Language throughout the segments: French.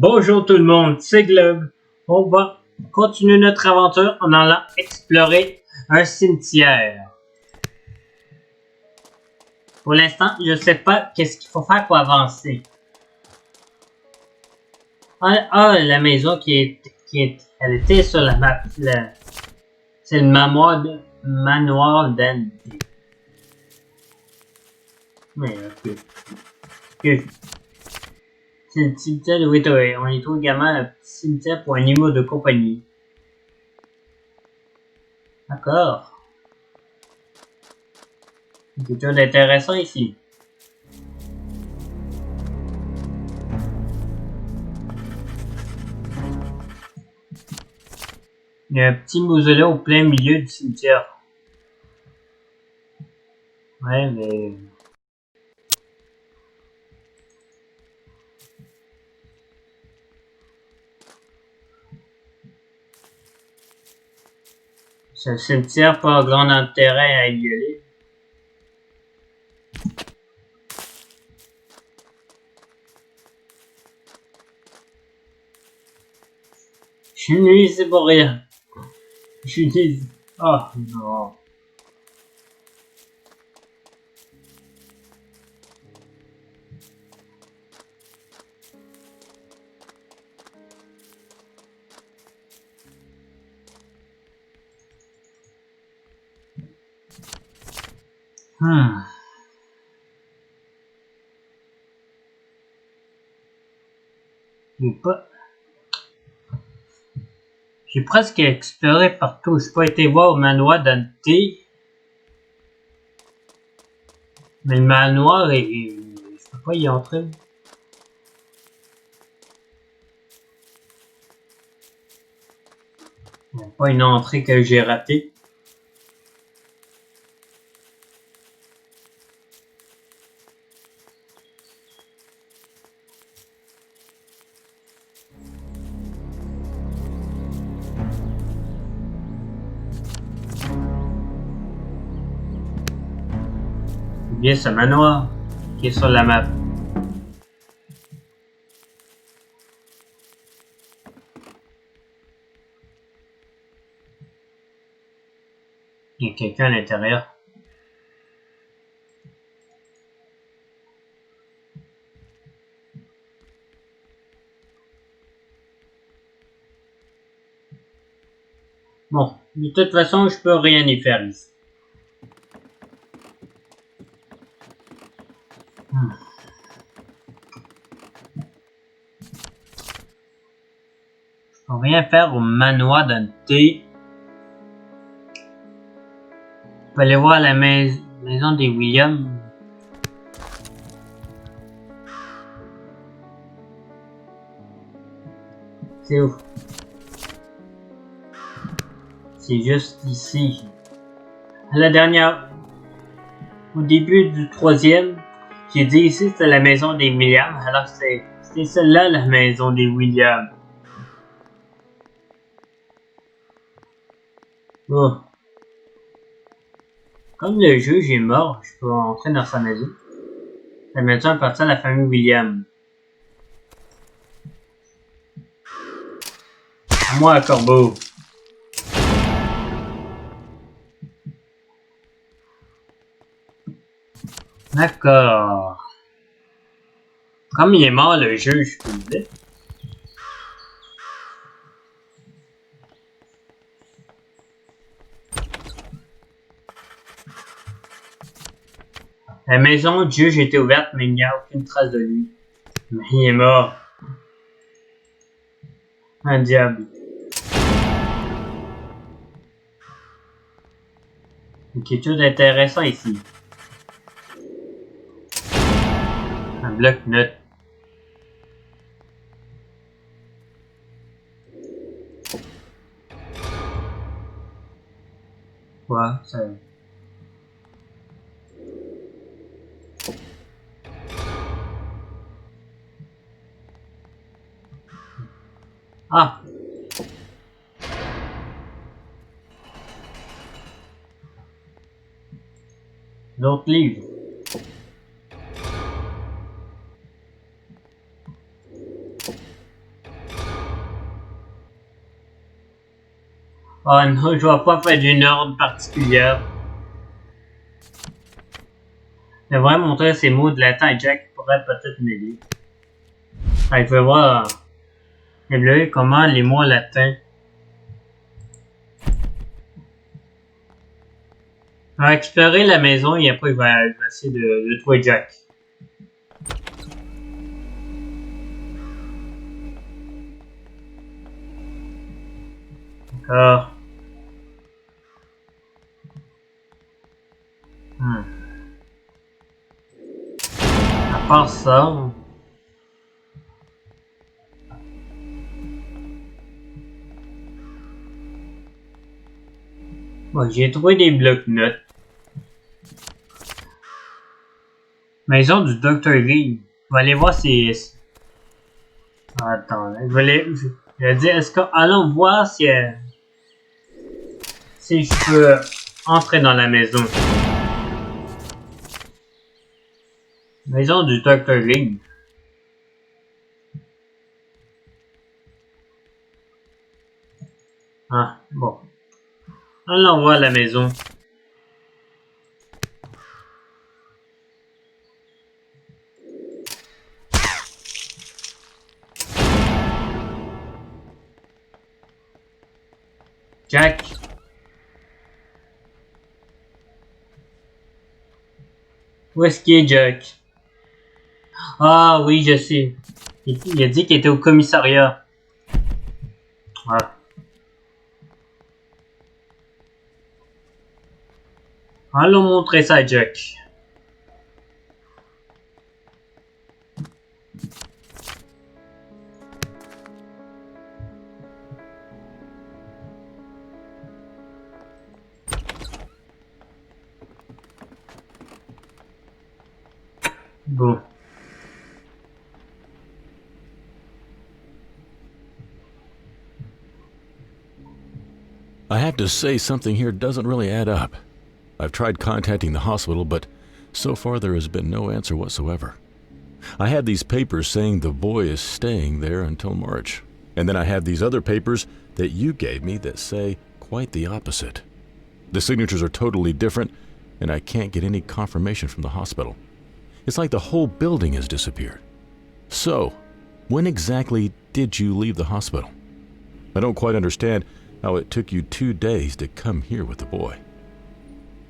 Bonjour tout le monde, c'est Globe. On va continuer notre aventure en allant explorer un cimetière. Pour l'instant, je ne sais pas qu'est-ce qu'il faut faire pour avancer. La maison elle était sur la map. C'est le manoir d'Anne. Mais ok. C'est le cimetière de Witoé. On y trouve également un petit cimetière pour animaux de compagnie. D'accord. Quelque chose d'intéressant ici. Il y a un petit mausolée au plein milieu du cimetière. Ouais, mais... c'est un cimetière, pas grand intérêt à y aller. Je suis venu ici pour rien. Je suis ici. Oh non. J'ai presque exploré partout. Je n'ai pas été voir au manoir d'Ante. Mais le manoir je peux pas y entrer. Il n'y a pas une entrée que j'ai ratée. C'est bien ce manoir qui est sur la map. Il y a quelqu'un à l'intérieur. Bon, de toute façon, je peux rien y faire ici. Je peux rien faire au manoir d'Ante. Je peux aller voir la maison des Williams. C'est où? C'est juste ici. À la dernière... Au début du troisième, j'ai dit ici c'était la maison des Williams, alors c'est celle-là la maison des Williams. Oh. Comme le juge est mort, je peux entrer dans sa maison. La maison appartient à la famille Williams. À moi, corbeau. D'accord. Comme il est mort, le juge, je peux le dire. La maison du juge était ouverte, mais il n'y a aucune trace de lui. Mais il est mort. Un diable. Il y a quelque chose d'intéressant ici. Un bloc-notes. Quoi, ça... Ah! D'autres livres. Oh non, je vais pas faire d'une ordre particulière. Je devrais montrer ces mots de latin à Jack qui pourrait peut-être m'aider. Il faut voir évaluer comment les mots latins. On va explorer la maison et après il va essayer de trouver Jack. D'accord. À part ça. Bon, j'ai trouvé des blocs-notes. Maison du Dr. Lee. Je vais aller voir si. Attends, je vais dire, est-ce que. Allons voir si. Si je peux entrer dans la maison. Maison du Dr. Lee. Ah, bon. Allons voir la maison. Jack. Où est-ce qu'il est, Jack? Ah oui, je sais. Il a dit qu'il était au commissariat. Ah. Allons montrer ça à Jack. Bon. I have to say something here doesn't really add up. I've tried contacting the hospital, but so far there has been no answer whatsoever. I have these papers saying the boy is staying there until March, and then I have these other papers that you gave me that say quite the opposite. The signatures are totally different, and I can't get any confirmation from the hospital. It's like the whole building has disappeared. So, when exactly did you leave the hospital? I don't quite understand how it took you 2 days to come here with the boy.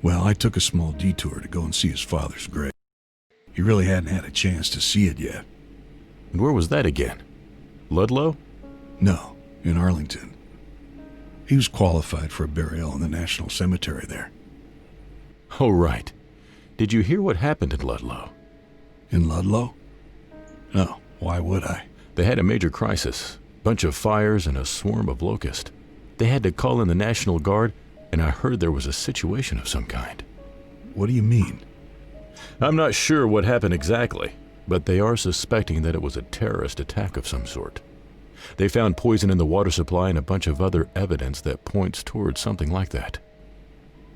Well, I took a small detour to go and see his father's grave. He really hadn't had a chance to see it yet. And where was that again? Ludlow? No, in Arlington. He was qualified for a burial in the National Cemetery there. Oh, right. Did you hear what happened in Ludlow? In Ludlow? No, why would I? They had a major crisis. Bunch of fires and a swarm of locusts. They had to call in the National Guard, and I heard there was a situation of some kind. What do you mean? I'm not sure what happened exactly, but they are suspecting that it was a terrorist attack of some sort. They found poison in the water supply and a bunch of other evidence that points towards something like that.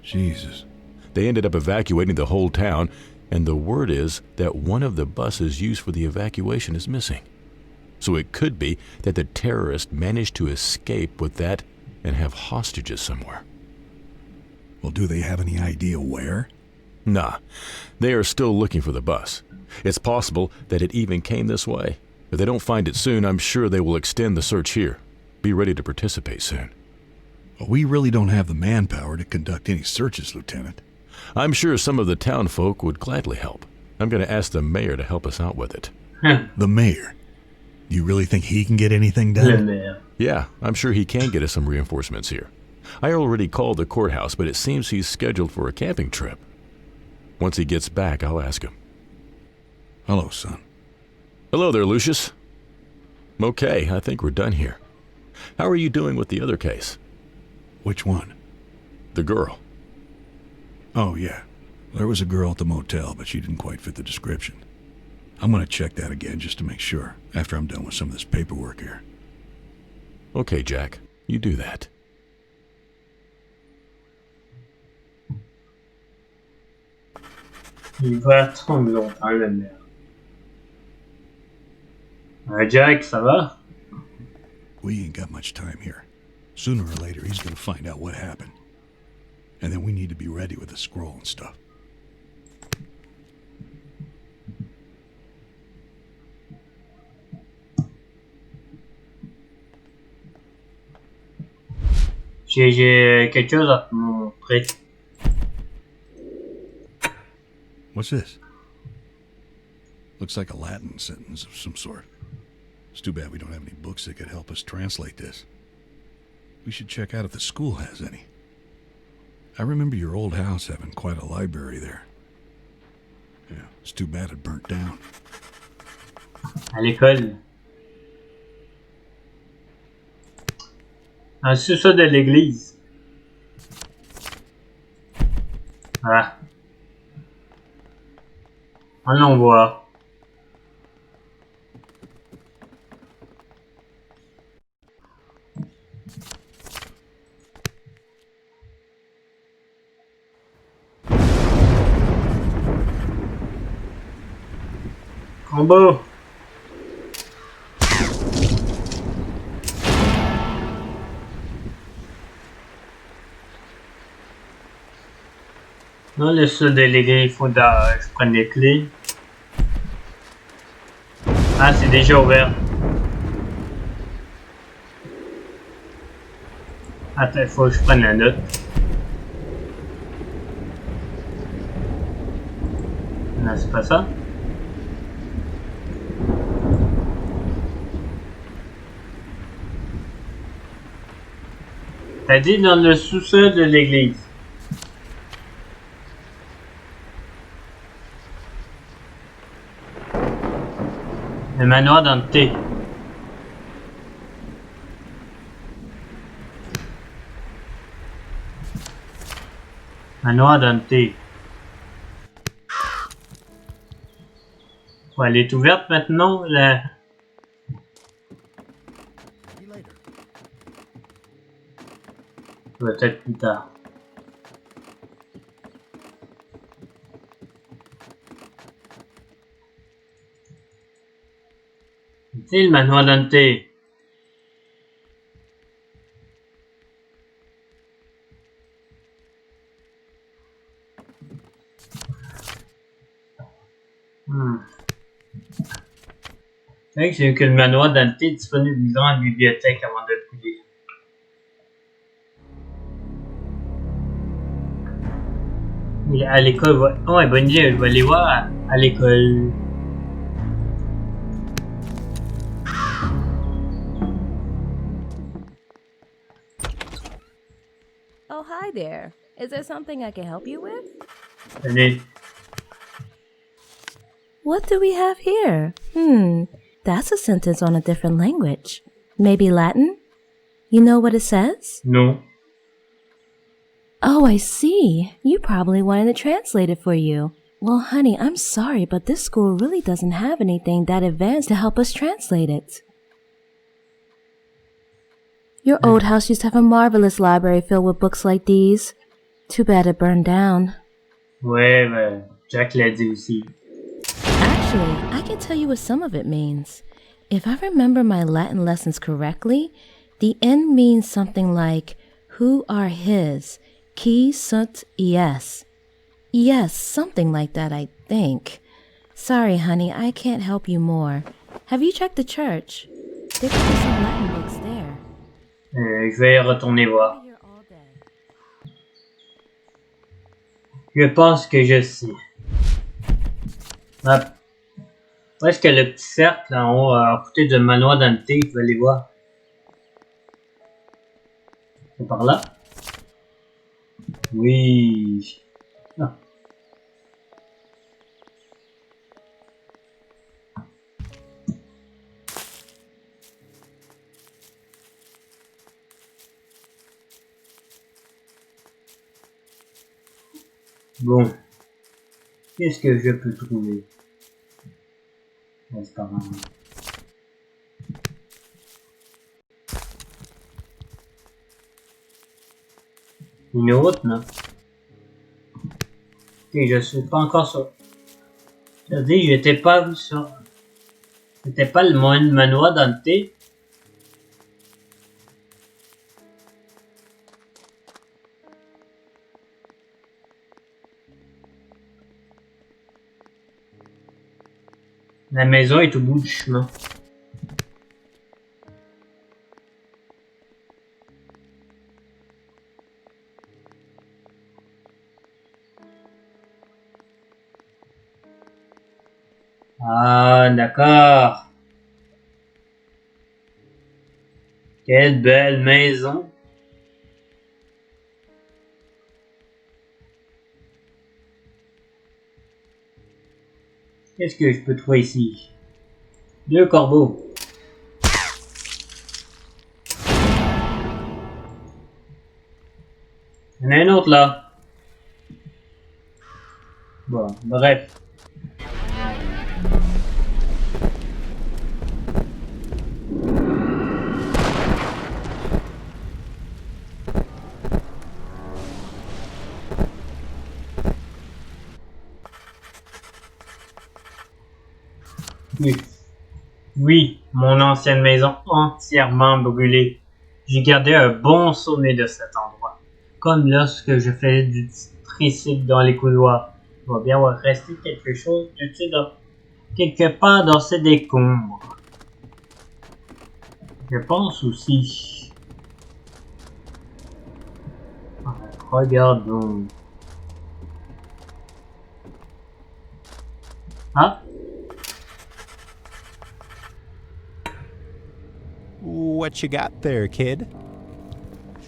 Jesus. They ended up evacuating the whole town, and the word is that one of the buses used for the evacuation is missing. So it could be that the terrorists managed to escape with that and have hostages somewhere. Well, do they have any idea where? Nah, they are still looking for the bus. It's possible that it even came this way. If they don't find it soon, I'm sure they will extend the search here. Be ready to participate soon. Well, we really don't have the manpower to conduct any searches, Lieutenant. I'm sure some of the town folk would gladly help. I'm going to ask the mayor to help us out with it. The mayor? Do you really think he can get anything done? Yeah, I'm sure he can get us some reinforcements here. I already called the courthouse, but it seems he's scheduled for a camping trip. Once he gets back, I'll ask him. Hello, son. Hello there, Lucius. Okay, I think we're done here. How are you doing with the other case? Which one? The girl. Oh, yeah. There was a girl at the motel, but she didn't quite fit the description. I'm going to check that again just to make sure, after I'm done with some of this paperwork here. Okay, Jack. You do that. Il va attendre longtemps, le merde. We ain't got much time here. Sooner or later, he's gonna find out what happened. And then we need to be ready with the scroll and stuff. J'ai quelque chose à te montrer. What's this? Looks like a Latin sentence of some sort. It's too bad we don't have any books that could help us translate this. We should check out if the school has any. I remember your old house having quite a library there. Yeah, it's too bad it burnt down. À l'école. Un sous-sol de l'église. Ah. Allons voir. Combo. Non, le sol de l'église, il faut que je prenne les clés. Ah, c'est déjà ouvert. Attends, il faut que je prenne la note. Non, c'est pas ça. T'as dit dans le sous-sol de l'église. Le manoir DANTE. Manoir DANTE. Ouais, elle est ouverte maintenant, la... Peut-être plus tard. C'est le manoir DANTE. C'est vrai que j'ai vu que le manoir DANTE est disponible dans la bibliothèque avant de le fouiller. À l'école, oh, ouais, bonne idée, je vais aller voir à l'école. Oh, hi there. Is there something I can help you with? Allez. What do we have here? That's a sentence on a different language. Maybe Latin? You know what it says? Non. Oh, I see. You probably wanted to translate it for you. Well, honey, I'm sorry, but this school really doesn't have anything that advanced to help us translate it. Your old house used to have a marvelous library filled with books like these. Too bad it burned down. Ouais, ben, Jack l'a dit aussi. Actually, I can tell you what some of it means. If I remember my Latin lessons correctly, the end means something like, who are his, qui sunt ies. Yes, something like that, I think. Sorry, honey, I can't help you more. Have you checked the church? There could be some Latin books there. Je vais retourner voir. Je pense que je sais. Ah, où est-ce que le petit cercle en haut à côté du manoir DANTE? Je vais aller voir. C'est par là? Oui. Ah. Bon. Qu'est-ce que je peux trouver? C'est pas grave. Une autre, non? Ok, je suis pas encore sur... Je dis, j'étais pas sur... C'était pas le manoir DANTE. La maison est au bout du chemin. Ah, d'accord. Quelle belle maison. Qu'est-ce que je peux trouver ici? 2 corbeaux. Il y en a un autre là. Bon, bref. Oui, mon ancienne maison entièrement brûlée. J'ai gardé un bon souvenir de cet endroit. Comme lorsque je faisais du tricycle dans les couloirs. Il va bien avoir resté quelque chose d'utile quelque part dans ces décombres. Je pense aussi. Regardons. Ah? What you got there, kid?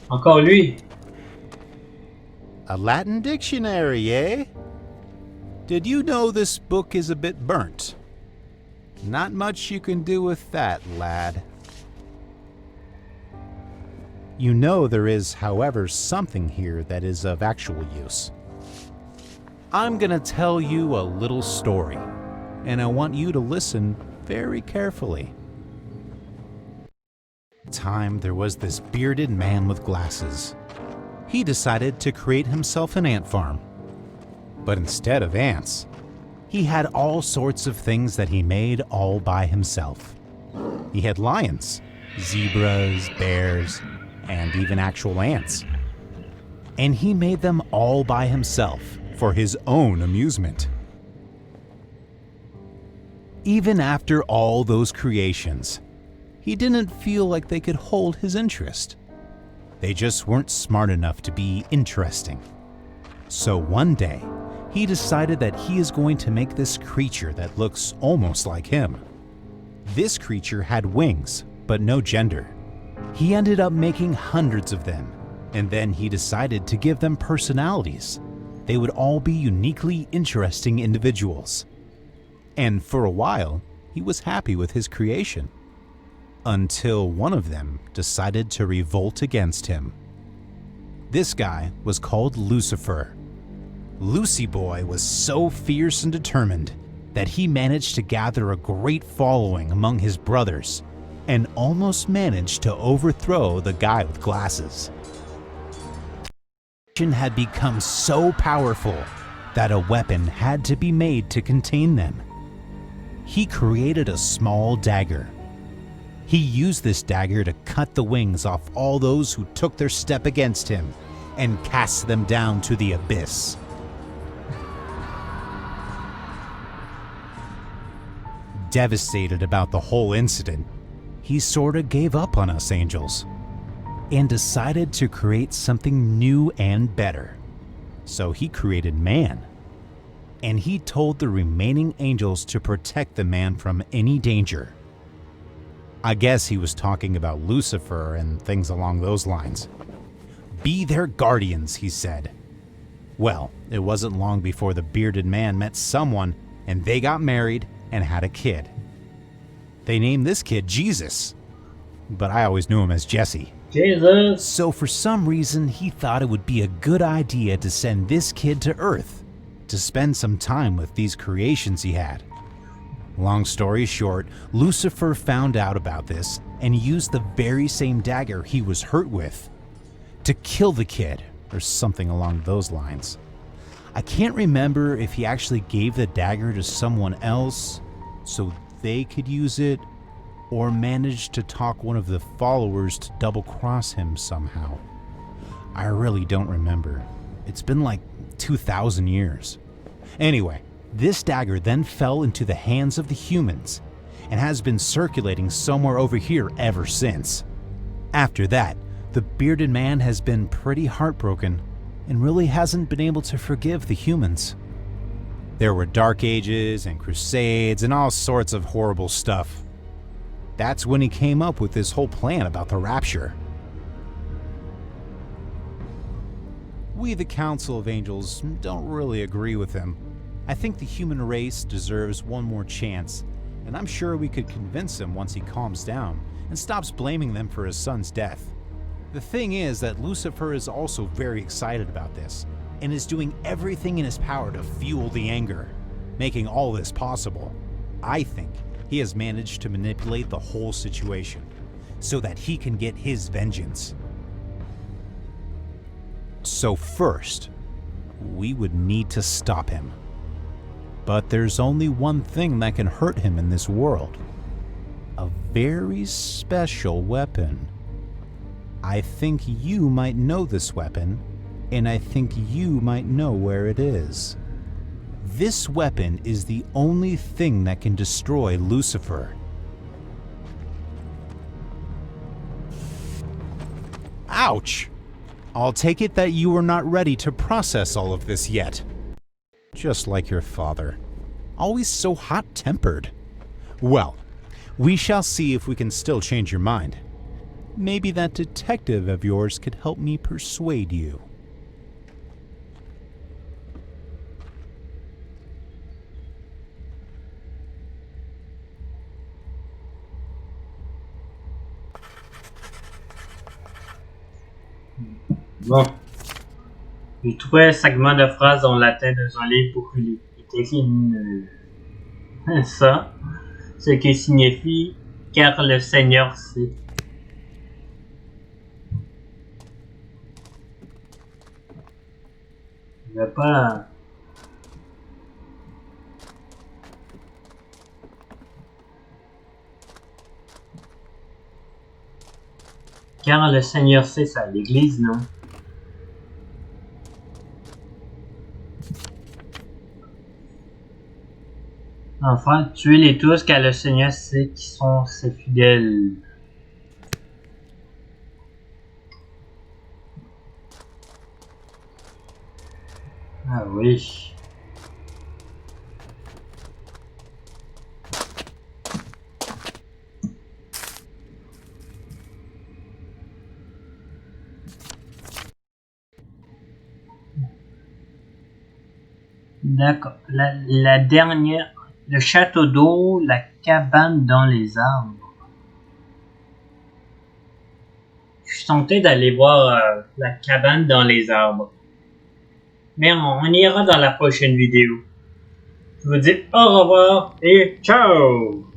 Encore lui. A Latin dictionary, eh? Did you know this book is a bit burnt? Not much you can do with that, lad. You know there is, however, something here that is of actual use. I'm gonna tell you a little story, and I want you to listen very carefully. Time there was this bearded man with glasses. He decided to create himself an ant farm. But instead of ants, he had all sorts of things that he made all by himself. He had lions, zebras, bears, and even actual ants. And he made them all by himself for his own amusement. Even after all those creations, he didn't feel like they could hold his interest. They just weren't smart enough to be interesting. So one day, he decided that he is going to make this creature that looks almost like him. This creature had wings, but no gender. He ended up making hundreds of them, and then he decided to give them personalities. They would all be uniquely interesting individuals. And for a while, he was happy with his creation. Until one of them decided to revolt against him. This guy was called Lucifer. Lucy Boy was so fierce and determined that he managed to gather a great following among his brothers and almost managed to overthrow the guy with glasses. The had become so powerful that a weapon had to be made to contain them. He created a small dagger. He used this dagger to cut the wings off all those who took their step against him and cast them down to the abyss. Devastated about the whole incident, he sorta gave up on us angels and decided to create something new and better. So he created man, and he told the remaining angels to protect the man from any danger. I guess he was talking about Lucifer and things along those lines. Be their guardians, he said. Well, it wasn't long before the bearded man met someone and they got married and had a kid. They named this kid Jesus, but I always knew him as Jesse. Jesus. So for some reason, he thought it would be a good idea to send this kid to Earth to spend some time with these creations he had. Long story short, Lucifer found out about this and used the very same dagger he was hurt with to kill the kid, or something along those lines. I can't remember if he actually gave the dagger to someone else so they could use it, or managed to talk one of the followers to double-cross him somehow. I really don't remember. It's been like 2,000 years. Anyway, This dagger then fell into the hands of the humans and has been circulating somewhere over here ever since. After that, the bearded man has been pretty heartbroken and really hasn't been able to forgive the humans. There were dark ages and crusades and all sorts of horrible stuff. That's when he came up with this whole plan about the rapture. We, the Council of Angels, don't really agree with him. I think the human race deserves one more chance, and I'm sure we could convince him once he calms down and stops blaming them for his son's death. The thing is that Lucifer is also very excited about this, and is doing everything in his power to fuel the anger, making all this possible. I think he has managed to manipulate the whole situation, so that he can get his vengeance. So first, we would need to stop him. But there's only one thing that can hurt him in this world. A very special weapon. I think you might know this weapon, and I think you might know where it is. This weapon is the only thing that can destroy Lucifer. Ouch! I'll take it that you are not ready to process all of this yet. Just like your father. Always so hot-tempered. Well, we shall see if we can still change your mind. Maybe that detective of yours could help me persuade you. Bon. J'ai trouvé un segment de phrase en latin dans un livre pour qu'il est écrit ça, ce qui signifie car le Seigneur sait. Je vais pas. Car le Seigneur sait ça, l'Église, non? Enfin, tuez-les tous, car le Seigneur sait qui sont ses fidèles. Ah oui. D'accord. La dernière... Le château d'eau, la cabane dans les arbres. Je suis tenté d'aller voir la cabane dans les arbres. Mais on ira dans la prochaine vidéo. Je vous dis au revoir et ciao!